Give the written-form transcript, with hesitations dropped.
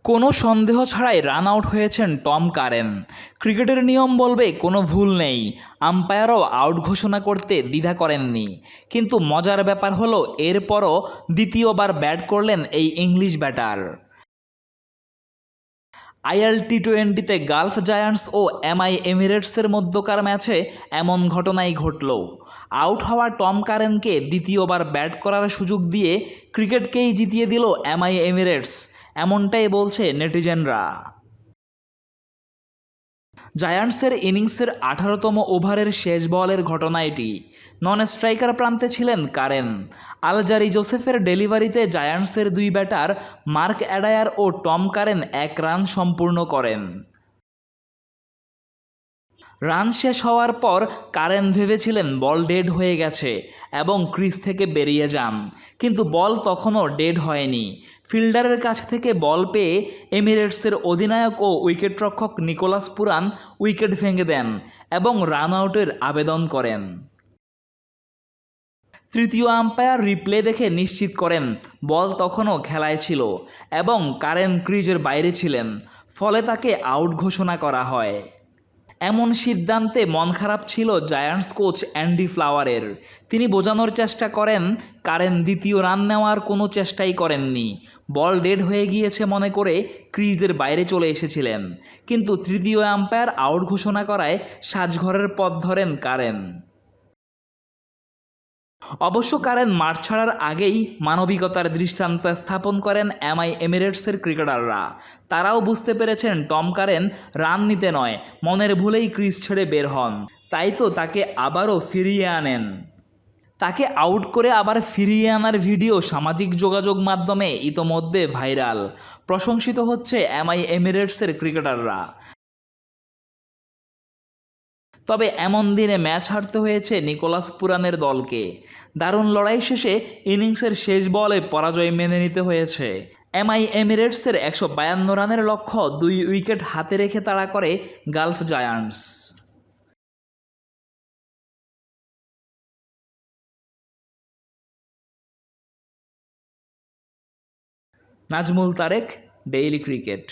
কোনো সন্দেহ ছাড়াই রান আউট হয়েছেন টম কারেন। ক্রিকেটের নিয়ম বলবে কোনো ভুল নেই, আম্পায়ারও আউট ঘোষণা করতে দ্বিধা করেননি। কিন্তু মজার ব্যাপার হলো এরপরও দ্বিতীয়বার ব্যাট করলেন এই ইংলিশ ব্যাটার। আইএল টি-20তে গালফ জায়ান্টস ও এমআই এমিরেটসের মধ্যকার ম্যাচে এমন ঘটনাই ঘটল। আউট হওয়া টম কারেনকে দ্বিতীয়বার ব্যাট করার সুযোগ দিয়ে ক্রিকেটকেই জিতিয়ে দিল এমআই এমিরেটস, এমনটাই বলছে নেটিজেনরা। জায়ান্টসের ইনিংসের 18তম ওভারের শেষ বলের ঘটনা এটি। নন স্ট্রাইকার প্রান্তে ছিলেন কারেন। আলজারি জোসেফের ডেলিভারিতে জায়ান্টসের দুই ব্যাটার মার্ক অ্যাডায়ার ও টম কারেন 1 রান সম্পূর্ণ করেন। রান শেষ হওয়ার পর কারেন ভেবেছিলেন বল ডেড হয়ে গেছে এবং ক্রিজ থেকে বেরিয়ে যান, কিন্তু বল তখনও ডেড হয়নি। ফিল্ডারের কাছ থেকে বল পেয়ে এমিরেটসের অধিনায়ক ও উইকেটরক্ষক নিকোলাস পুরান উইকেট ভেঙে দেন এবং রান আউটের আবেদন করেন। তৃতীয় আম্পায়ার রিপ্লে দেখে নিশ্চিত করেন বল তখনও খেলায় ছিল এবং কারেন ক্রিজের বাইরে ছিলেন, ফলে তাকে আউট ঘোষণা করা হয়। এমন সিদ্ধান্তে মন খারাপ ছিল জায়ান্টস কোচ অ্যান্ডি ফ্লাওয়ারের। তিনি বোঝানোর চেষ্টা করেন কারেন দ্বিতীয় রান নেওয়ার কোনো চেষ্টাই করেননি, বল ডেড হয়ে গিয়েছে মনে করে ক্রিজের বাইরে চলে এসেছিলেন। কিন্তু তৃতীয় আম্পায়ার আউট ঘোষণা করায় সাজঘরের পথ ধরেন কারেন। অবশ্য কারেন মাঠ ছাড়ার আগেই মানবিকতার দৃষ্টান্ত স্থাপন করেন এমআই এমিরেটসের ক্রিকেটাররা। তারাও বুঝতে পেরেছেন টম কারেন রান নিতে নয়, মনের ভুলেই ক্রিজ ছেড়ে বের হন, তাই তো তাকে আবারও ফিরিয়ে আনেন। তাকে আউট করে আবার ফিরিয়ে আনার ভিডিও সামাজিক যোগাযোগ মাধ্যমে ইতোমধ্যে ভাইরাল। প্রশংসিত হচ্ছে এমআই এমিরেটসের ক্রিকেটাররা। তবে এমন দিনে ম্যাচ হারতে হয়েছে নিকোলাস পুরানের দলকে। দারুণ লড়াই শেষে ইনিংসের শেষ বলে পরাজয় মেনে নিতে হয়েছে। এমআই এমিরেটসের 152 রানের লক্ষ্য 2 উইকেট হাতে রেখে তাড়া করে Gulf Giants. Nazmul Tarek, Daily cricket.